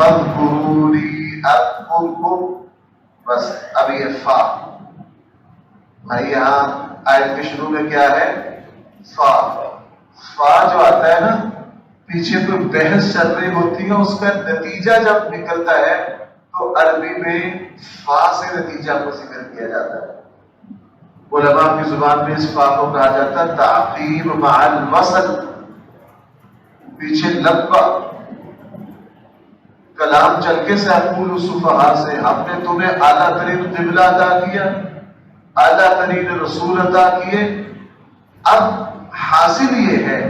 فاذکرونی اذکرکم، بس اب یہ فا بھائی یہاں آیت کے شروع میں کیا ہے؟ فا جو آتا ہے نا، پیچھے کوئی بحث چل رہی ہوتی ہے، اس کا نتیجہ جب نکلتا ہے تو عربی میں فا سے نتیجہ کو ذکر کیا جاتا ہے۔ علماء کی زبان میں اس فا کو کہا جاتا ہے تعقیب مع الوصل، پیچھے لبا کلام چل کے سیقول الصفحاء سے ہم نے تمہیں اعلیٰ ترین قبلہ عطا کیا، اعلیٰ ترین رسول عطا کیے، اب حاصل یہ ہے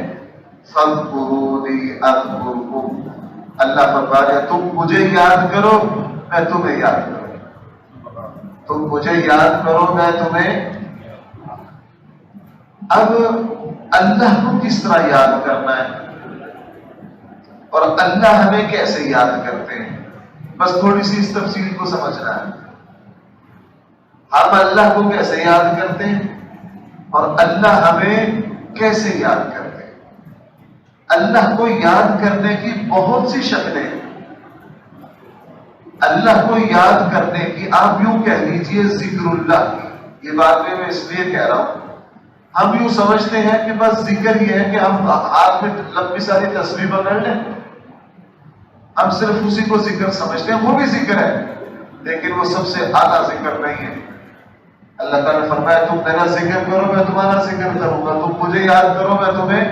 فاذکرونی اذکرکم، اللہ فرما رہے تم مجھے یاد کرو میں تمہیں یاد کروں، تم مجھے یاد کرو میں تمہیں۔ اب اللہ کو کس طرح یاد کرنا ہے اور اللہ ہمیں کیسے یاد کرتے ہیں، بس تھوڑی سی اس تفصیل کو سمجھنا ہے۔ ہم اللہ کو کیسے یاد کرتے ہیں اور اللہ ہمیں کیسے یاد کرتے ہیں۔ اللہ کو یاد کرنے کی بہت سی شکلیں ہیں۔ اللہ کو یاد کرنے کی آپ یوں کہہ لیجئے ذکر اللہ کی، یہ بات میں اس لیے کہہ رہا ہوں، ہم یوں سمجھتے ہیں کہ بس ذکر یہ ہے کہ ہم ہاتھ میں لمبی ساری تسبیح پکڑ لیں، ہم صرف اسی کو ذکر سمجھتے ہیں، وہ بھی ذکر ہے لیکن وہ سب سے اعلیٰ ذکر نہیں ہے۔ اللہ تعالیٰ نے فرمایا تم میرا ذکر کرو میں تمہارا ذکر کروں گا، تم مجھے یاد کرو میں تمہیں۔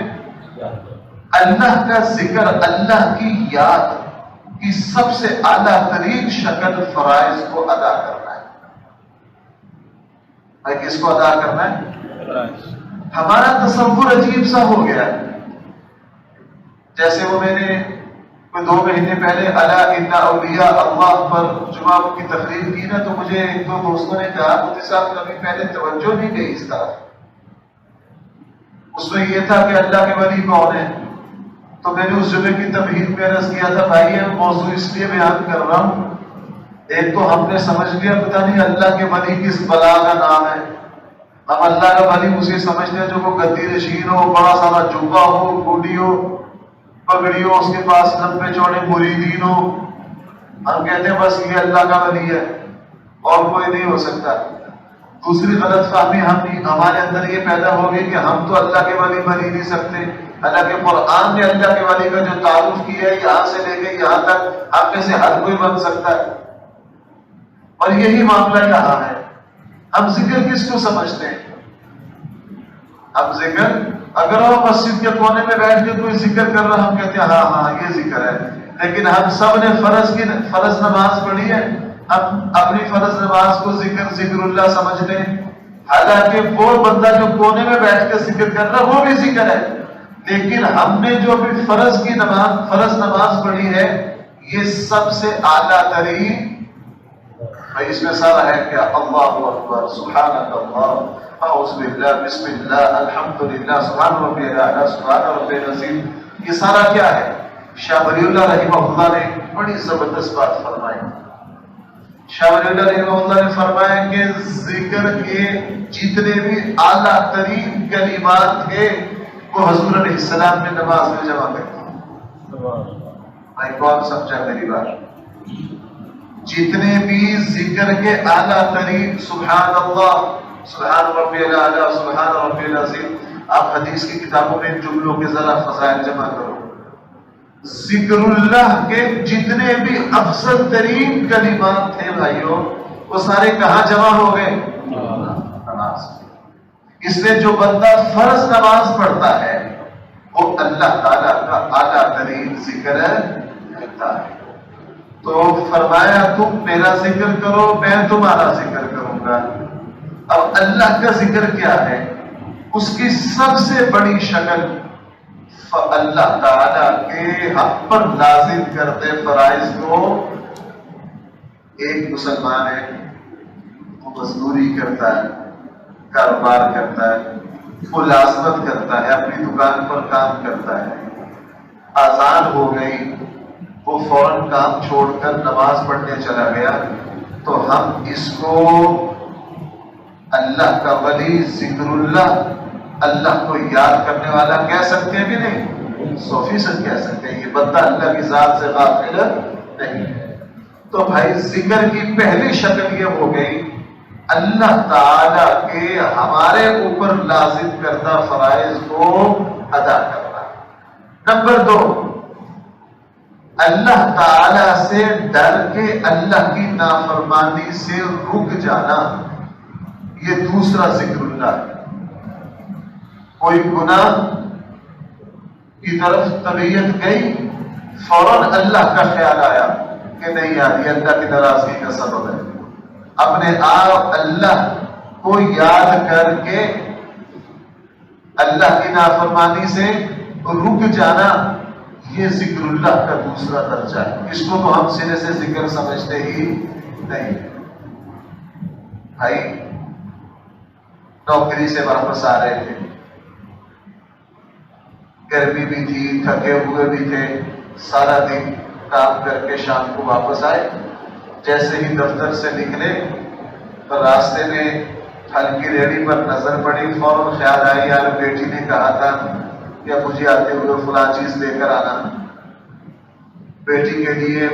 اللہ کا ذکر، اللہ کی یاد کی سب سے اعلیٰ ترین شکل فرائض کو ادا کرنا ہے۔ کس کو ادا کرنا ہے؟ ہمارا تصور عجیب سا ہو گیا ہے، جیسے وہ میں نے کوئی 2 مہینے پہلے الا ان اولیاء اللہ پر جمعہ کی تقریر کی نا، تو مجھے 1-2 دوستوں نے کہا مفتی صاحب کبھی پہلے توجہ نہیں گئی اس طرح۔ اس میں یہ تھا کہ اللہ کے ولی کون ہے، تو میں نے اس جمعے کی تمہید میں عرض کیا تھا بھائی یہ موضوع اس لیے بیان کر رہا ہوں، ایک تو ہم نے سمجھ لیا پتہ نہیں اللہ کے ولی کس بلا کا نام ہے، ہم اللہ کا ولی اسے سمجھتے ہیں جو وہ گدی نشین ہو، بڑا سارا جبہ ہو، گوڈی ہو، پگڑی ہو، اس کے پاس لمبے چوڑے مریدین ہو، ہم کہتے ہیں بس یہ اللہ کا ولی ہے اور کوئی نہیں ہو سکتا۔ دوسری غلط فہمی ہمارے اندر یہ پیدا ہو گئی کہ ہم تو اللہ کے ولی بن ہی نہیں سکتے، حالانکہ قرآن نے اللہ کے ولی کا جو تعارف کیا ہے یہاں سے لے کے یہاں تک ہم میں سے ہر کوئی بن سکتا ہے، اور یہی معاملہ یہاں ہے۔ ہم ذکر کس کو سمجھتے ہیں؟ ہم ذکر اگر وہ مسجد کے کونے میں بیٹھ کے کوئی ذکر کر رہا ہم کہتے ہیں ہاں یہ ذکر ہے، لیکن ہم سب نے فرض نماز پڑھی ہے، ہم اپنی فرض نماز کو ذکر اللہ سمجھتے ہیں، حالانکہ وہ بندہ جو کونے میں بیٹھ کے ذکر کر رہا ہے وہ بھی ذکر ہے، لیکن ہم نے جو ابھی فرض نماز پڑھی ہے یہ سب سے اعلیٰ ترین، اس میں سارا ہے کیا؟ اللہ اکبر، سبحان اللہ، اعوذ باللہ، بسم اللہ، الحمدللہ، سبحان ربی الاعلی، سبحان ربی العظیم، یہ سارا کیا ہے؟ شاہ ولی اللہ رحمہ اللہ نے بڑی زبردست بات فرمائی۔ شاہ ولی اللہ رحمہ اللہ نے فرمایا کہ ذکر کے جتنے بھی اعلیٰ ترین کلمات تھے وہ حضور علیہ السلام نے نماز میں جمع کر دی۔ بھائی کون سمجھا میری بات؟ جتنے بھی ذکر کے اعلیٰ ترین سبحان اللہ، سبحان ربی الاعلی، سبحان ربی العظیم، آپ حدیث کی کتابوں میں ان جملوں کے ذرا فضائل جمع کرو، ذکر اللہ کے جتنے بھی افضل ترین کلمات تھے بھائیوں وہ سارے کہاں جمع ہو گئے؟ نماز۔ اس لیے جو بندہ فرض نماز پڑھتا ہے وہ اللہ تعالیٰ کا اعلیٰ ترین ذکر کرتا ہے۔ تو فرمایا تم میرا ذکر کرو میں تمہارا ذکر کروں گا۔ اب اللہ کا ذکر کیا ہے؟ اس کی سب سے بڑی شکل اللہ تعالیٰ کے حق پر لازم کرتے فرائض کو، ایک مسلمان ہے وہ مزدوری کرتا ہے، کاروبار کرتا ہے، ملازمت کرتا ہے، اپنی دکان پر کام کرتا ہے، آزان ہو گئی وہ فوراً کام چھوڑ کر نماز پڑھنے چلا گیا، تو ہم اس کو اللہ کا ولی، ذکر اللہ کو یاد کرنے والا کہہ سکتے ہیں کہ نہیں؟ 100% کہہ سکتے ہیں۔ یہ بندہ اللہ کی ذات سے غافل نہیں ہے۔ تو بھائی ذکر کی پہلی شکل یہ ہو گئی اللہ تعالی کے ہمارے اوپر لازم کردہ فرائض کو ادا کرنا۔ نمبر 2، اللہ تعالی سے ڈر کے اللہ کی نافرمانی سے رک جانا، یہ دوسرا ذکر اللہ ہے۔ کوئی گناہ کی طرف طبیعت گئی، فوراً اللہ کا خیال آیا کہ نہیں یار یہ اللہ کی ناراضگی کا سبب ہے، اپنے آپ اللہ کو یاد کر کے اللہ کی نافرمانی سے رک جانا، یہ ذکر اللہ کا دوسرا درجہ ہے۔ اس کو تو ہم سرے سے ذکر سمجھتے ہی نہیں۔ بھائی نوکری سے واپس آ رہے تھے، گرمی بھی تھی، تھکے ہوئے بھی تھے، سارا دن کام کر کے شام کو واپس آئے۔ جیسے ہی دفتر سے نکلے تو راستے میں پھل کی ریڑھی پر نظر پڑی، فوراً خیال آیا یار بیٹی نے کہا تھا کہ مجھے آتے ہوئے فلاں چیز لے کر آنا۔ بیٹی کے لیے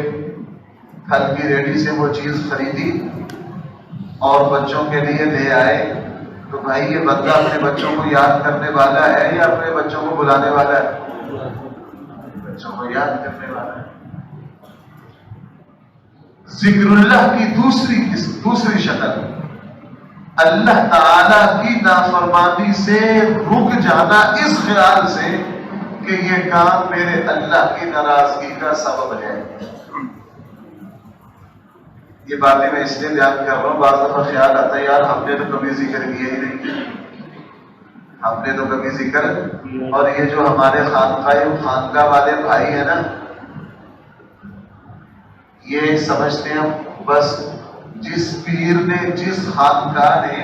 پھل کی ریڑھی سے وہ چیز خریدی اور بچوں کے لیے لے آئے۔ تو بھائی یہ بندہ اپنے بچوں کو یاد کرنے والا ہے یا اپنے بچوں کو بلانے والا ہے؟ بچوں کو یاد کرنے والا ہے۔ ذکر اللہ کی دوسری شکل اللہ تعالی کی نافرمانی سے رک جانا، اس خیال سے کہ یہ کام میرے اللہ کی ناراضگی کا سبب ہے۔ یہ باتیں میں اس لیے بیان کر رہا ہوں، بعض دفعہ خیال آتا ہے یار ہم نے تو کبھی ذکر کیا ہی نہیں، ہم نے تو کبھی ذکر، اور یہ جو ہمارے خانقاہ والے بھائی ہیں نا، یہ سمجھتے ہیں بس جس پیر نے جس خانقاہ نے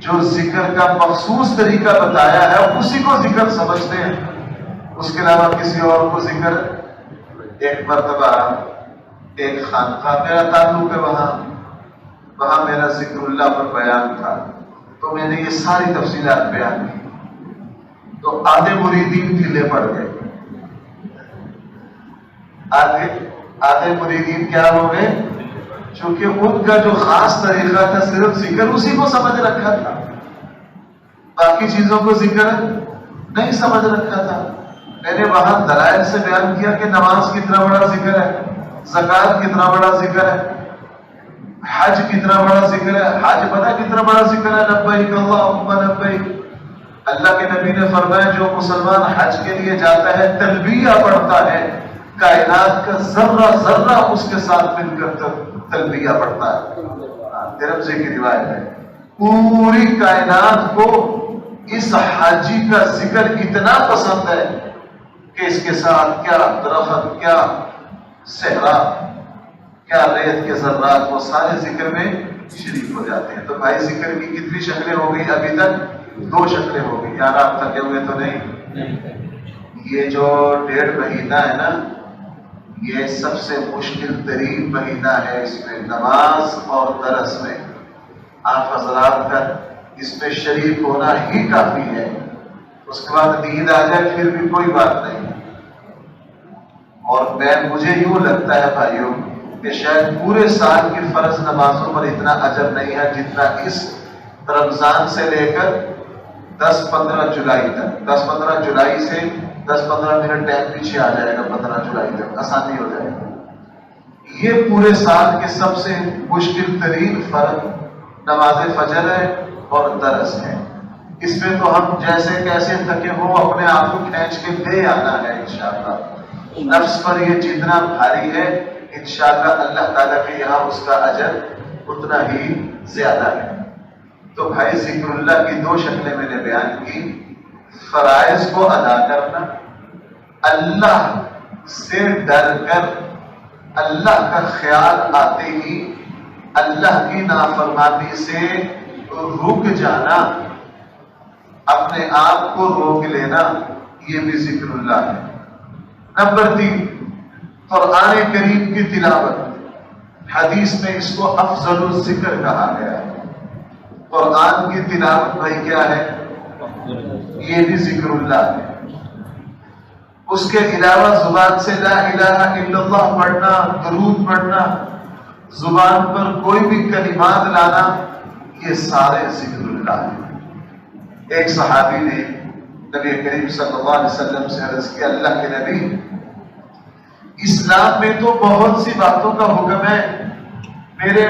جو ذکر کا مخصوص طریقہ بتایا ہے اسی کو ذکر سمجھتے ہیں، اس کے علاوہ کسی اور کو ذکر۔ ایک مرتبہ ایک خانقاہ میرا تعلق ہے، وہاں میرا ذکر اللہ پر بیان تھا، تو میں نے یہ ساری تفصیلات بیان کی، تو آدھے مریدین ڈھیلے پڑ گئے، آدھے مریدین کیا ہو گئے، چونکہ ان کا جو خاص طریقہ تھا صرف ذکر اسی کو سمجھ رکھا تھا، باقی چیزوں کو ذکر نہیں سمجھ رکھا تھا۔ میں نے وہاں دلائل سے بیان کیا کہ نماز کتنا بڑا ذکر ہے، زکوٰۃ کتنا بڑا ذکر ہے، حج کتنا بڑا ذکر ہے۔ حج پتہ کتنا بڑا ذکر ہے؟ لبیک اللہم لبیک۔ اللہ کے نبی نے فرمایا جو مسلمان حج کے لیے جاتا ہے تلبیہ پڑھتا ہے، کائنات کا ذرہ ذرہ اس کے ساتھ مل کر تلبیہ پڑھتا ہے۔ ترمذی کی روایت ہے، پوری کائنات کو اس حاجی کا ذکر اتنا پسند ہے کہ اس کے ساتھ کیا درخت، کیا صحرا، کیا ریت کے ذرات، وہ سارے ذکر میں شریک ہو جاتے ہیں۔ تو بھائی ذکر کی کتنی شکلیں ہو گئی؟ ابھی تک 2 شکلیں ہو گئی۔ یار آپ تھکے ہوئے تو نہیں؟ یہ جو 1.5 مہینہ ہے نا، یہ سب سے مشکل ترین مہینہ ہے، اس میں نماز اور درس میں آپ حضرات کا اس میں شریک ہونا ہی کافی ہے۔ اس کے بعد نیند آ جائے پھر بھی کوئی بات نہیں۔ اور مجھے یوں لگتا ہے بھائیوں کہ شاید پورے سال کی فرض نمازوں پر اتنا اجر نہیں ہے جتنا اس رمضان سے لے کر 10-15 جولائی تک۔ 10-15 جولائی سے 10-15 منٹ ٹائم پیچھے آ جائے گا، 15 جولائی تک آسانی ہو جائے گی۔ یہ پورے سال کے سب سے مشکل ترین فرض نماز فجر ہے اور درس ہے۔ اس میں تو ہم جیسے کیسے تھکے ہو اپنے آپ کو کھینچ کے دے آنا ہے انشاءاللہ۔ نفس پر یہ جتنا بھاری ہے انشاءاللہ اللہ تعالیٰ کے یہاں اس کا اجر اتنا ہی زیادہ ہے۔ تو بھائی ذکر اللہ کی 2 شکلیں میں نے بیان کی، فرائض کو ادا کرنا، اللہ سے ڈر کر اللہ کا خیال آتے ہی اللہ کی نافرمانی سے رک جانا، اپنے آپ کو روک لینا، یہ بھی ذکر اللہ ہے۔ نمبر 3، قرآن کریم کی تلاوت۔ حدیث میں اس کو افضل الذکر کہا گیا ہے۔ قرآن کی تلاوت بھائی کیا ہے؟ یہ بھی ذکر اللہ ہے۔ اس کے علاوہ زبان سے لا الہ الا اللہ پڑھنا، درود پڑھنا، زبان پر کوئی بھی کلمات لانا، یہ سارے ذکر اللہ ہیں۔ ایک صحابی نے نبی کریم صلی اللہ علیہ وسلم سے عرض کیا، اللہ کے نبی، اسلام میں تو بہت سی باتوں کا حکم ہے،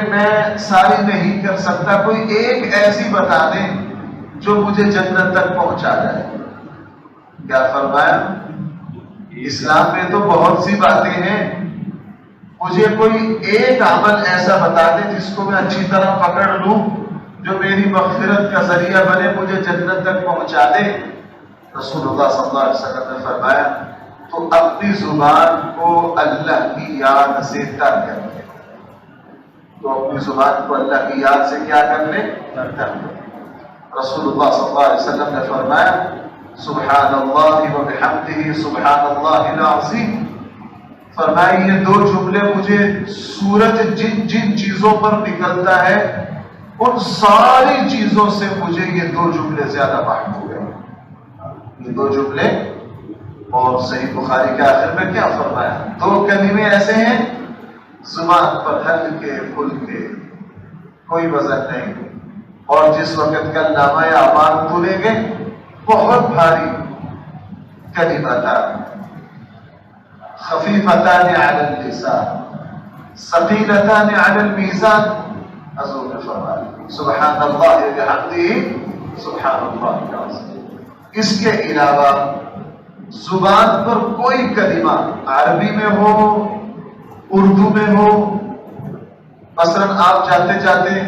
میں ساری نہیں کر سکتا، کوئی ایک ایسی بتا دیں جو مجھے جنت تک پہنچا جائے۔ کیا فرمایا؟ اسلام میں تو بہت سی باتیں ہیں، مجھے کوئی ایک عمل ایسا بتا دے جس کو میں اچھی طرح پکڑ لوں، جو میری مغفرت کا ذریعہ بنے، مجھے جنت تک پہنچا دے۔ رسول اللہ صلی اللہ علیہ وسلم نے فرمایا، تو اپنی زبان کو اللہ کی یاد سے تر کر لے، تو اپنی زبان کو اللہ کی یاد سے کیا کر لے؟ تر لے۔ رسول اللہ صلی اللہ علیہ وسلم نے فرمایا، سبحان اللہ و بحمدہ سبحان اللہ العظیم۔ فرمایا یہ دو جملے مجھے سورج جن جن چیزوں پر نکلتا ہے ان ساری چیزوں سے مجھے یہ دو جملے زیادہ محبوب ہیں۔ یہ دو جملے، اور صحیح بخاری کے آخر میں کیا فرمایا؟ دو کلمے ایسے ہیں زبان پر ہلکے پھلکے، کوئی وزن نہیں، اور جس وقت کا نامہ اعمال کھلیں گے بہت بھاری کلمتان خفیفتان علی اللسان ثقیلتان علی المیزان، حضور نے فرمایا سبحان اللہ وبحمدہ سبحان اللہ العظیم۔ اس کے علاوہ زبان پر کوئی کلمہ عربی میں ہو، اردو میں ہو، مثلا آپ جاتے جاتے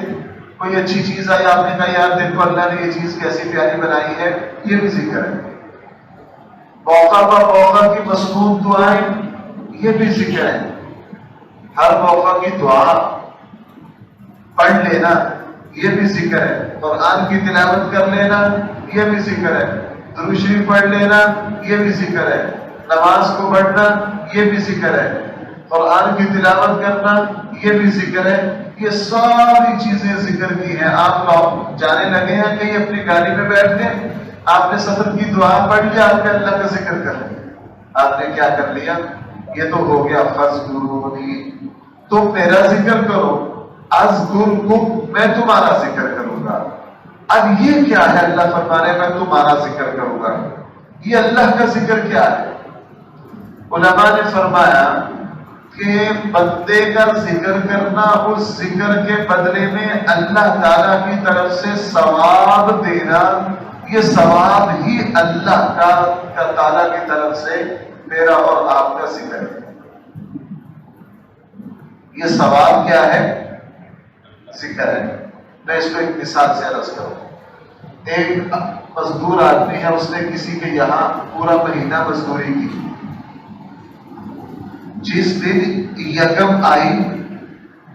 کوئی اچھی چیز آئی، آپ نے کہا یار دیکھو اللہ نے یہ چیز کیسی پیاری بنائی ہے، یہ بھی ذکر ہے۔ موقع پر موقع کی مصنون دعائیں، یہ بھی ذکر ہے۔ ہر موقع کی دعا پڑھ لینا، یہ بھی ذکر ہے۔ قرآن کی تلاوت کر لینا، یہ بھی ذکر ہے۔ درود شریف پڑھ لینا، یہ بھی ذکر ہے۔ نماز کو پڑھنا، یہ بھی ذکر ہے۔ قرآن کی تلاوت کرنا، یہ بھی ذکر ہے۔ یہ ساری چیزیں ذکر کی ہیں۔ آپ لوگ جانے لگے ہیں کہیں اپنی گاڑی میں بیٹھ کے، آپ نے سفر کی دعا پڑھ لیا، آپ نے اللہ کا ذکر کر لیا، آپ نے کیا کر لیا؟ یہ تو ہو گیا فذکرونی، تم میرا ذکر کرو، اذکرکم، میں تمہارا ذکر کروں گا۔ اب یہ کیا ہے؟ اللہ فرما رہے میں تمہارا ذکر کروں گا، یہ اللہ کا ذکر کیا ہے؟ علماء نے فرمایا کہ بندے کا ذکر کرنا، اس ذکر کے بدلے میں اللہ تعالیٰ کی طرف سے ثواب دینا، یہ ثواب ہی اللہ کا تعالیٰ کی طرف سے میرا اور آپ کا ذکر ہے۔ یہ ثواب کیا ہے؟ ذکر ہے۔ میں اس کو ایک مثال سے عرض کروں۔ ایک مزدور آدمی ہے، اس نے کسی کے یہاں پورا مہینہ مزدوری کی۔ جس دن یکم آئی،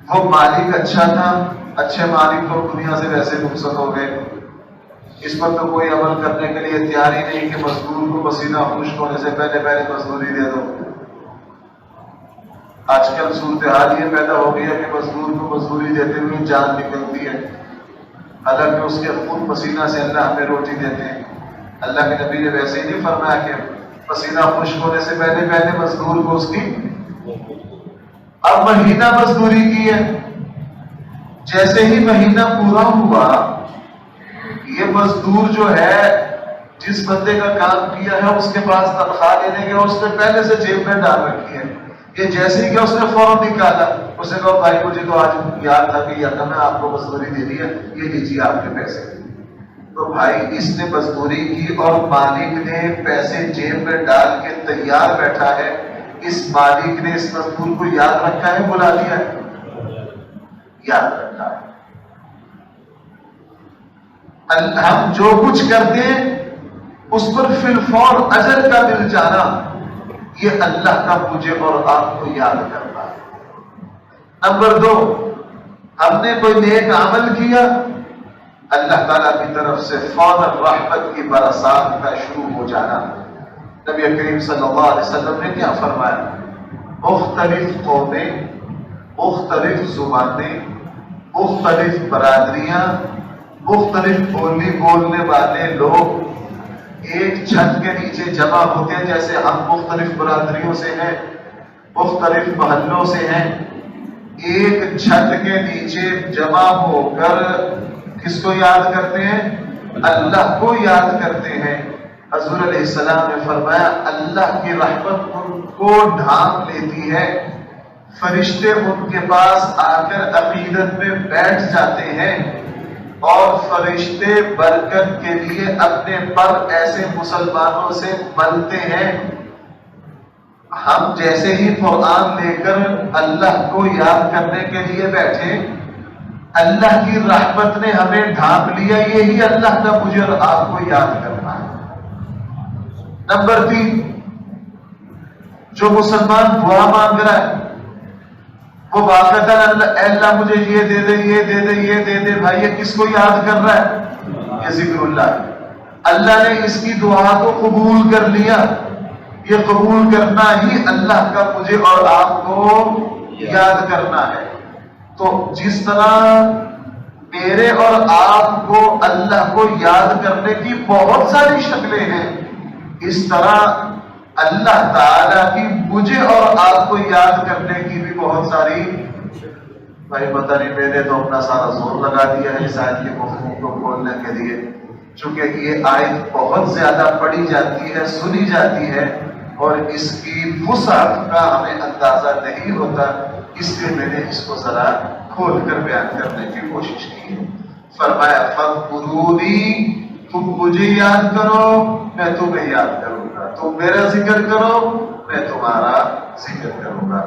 وہ مالک اچھا تھا، اچھے مالک کو دنیا سے ویسے رخصت ہو گئے، اس پر تو کوئی عمل کرنے کے لیے تیار ہی نہیں کہ مزدور کو پسینہ خشک ہونے سے پہلے پہلے مزدوری دے دو۔ آج کل صورتحال یہ پیدا ہو گئی ہے کہ مزدور کو مزدوری دیتے ہوئے جان نکلتی ہے، حالانکہ اس کے خون پسینہ سے اللہ ہمیں روٹی دیتے ہیں۔ اللہ کے نبی نے ویسے ہی نہیں فرمایا کہ پسینہ خشک ہونے سے پہلے پہلے مزدور کو اس کی، اب مہینہ مزدوری کی ہے، جیسے ہی مہینہ پورا ہوا، یہ مزدور جو ہے جس بندے کا کام کیا ہے اس کے پاس تنخواہ لینے گیا، اس نے پہلے سے جیب میں ڈال رکھی ہے، یہ جیسے ہی کہ اس نے فوراً نکالا، اس نے کہا بھائی مجھے تو آج یاد تھا کہ یکم ہے، آپ کو مزدوری دینی ہے، یہ لیجیے آپ کے پیسے۔ تو بھائی اس نے مزدوری کی اور مالک نے پیسے جیب میں ڈال کے تیار بیٹھا ہے، اس مالک نے اس مزدور کو یاد رکھا ہے، بلا دیا ہے، یاد رکھا ہے۔ ہم جو کچھ کرتے ہیں اس پر فی الفور اجر کا مل جانا، یہ اللہ کا مجھے اور آپ کو یاد کرنا ہے۔ نمبر 2، ہم نے کوئی نیک عمل کیا، اللہ تعالیٰ کی طرف سے فوراً رحمت کی برسات کا شروع ہو جانا۔ نبی کریم صلی اللہ علیہ وسلم نے کیا فرمایا؟ مختلف قومیں، مختلف زبانیں، مختلف برادریاں، مختلف بولی بولنے والے لوگ ایک چھت کے نیچے جمع ہوتے ہیں، جیسے ہم مختلف برادریوں سے ہیں، مختلف محلوں سے ہیں، ایک چھت کے نیچے جمع ہو کر کس کو یاد کرتے ہیں؟ اللہ کو یاد کرتے ہیں۔ حضور علیہ السلام نے فرمایا اللہ کی رحمت ان کو ڈھانپ لیتی ہے، فرشتے ان کے پاس آ کر عقیدت میں بیٹھ جاتے ہیں، اور فرشتے برکت کے لیے اپنے پر ایسے مسلمانوں سے ملتے ہیں۔ ہم جیسے ہی قرآن لے کر اللہ کو یاد کرنے کے لیے بیٹھے، اللہ کی رحمت نے ہمیں ڈھانپ لیا۔ یہی اللہ کا مجھے اور آپ کو یاد کرنا ہے۔ نمبر 3، جو مسلمان دعا مانگ رہا ہے وہ باقاعدہ اللہ مجھے یہ دے دے، یہ دے دے، یہ دے دے، بھائی یہ کس کو یاد کر رہا ہے؟ یہ ذکر اللہ۔ اللہ نے اس کی دعا کو قبول کر لیا۔ یہ قبول کرنا ہی اللہ کا مجھے اور آپ کو یاد کرنا ہے۔ تو جس طرح میرے اور آپ کو اللہ کو یاد کرنے کی بہت ساری شکلیں ہیں، اس طرح اللہ تعالیٰ کی مجھے اور آپ کو یاد کرنے کی بھی بہت ساری۔ بھائی پتہ نہیں میں نے تو اپنا سارا زور لگا دیا ہے اس آیت کے مفہوم کو کھولنے کے لیے، چونکہ یہ آیت بہت زیادہ پڑھی جاتی ہے، سنی جاتی ہے، اور اس کی وسعت کا ہمیں اندازہ نہیں ہوتا، اس لیے میں نے اس کو ذرا کھول کر بیان کرنے کی کوشش کی ہے۔ فرمایا فاذکرونی، تم مجھے یاد کرو میں تمہیں یاد کروں گا، تم میرا ذکر کرو میں تمہارا ذکر کروں گا۔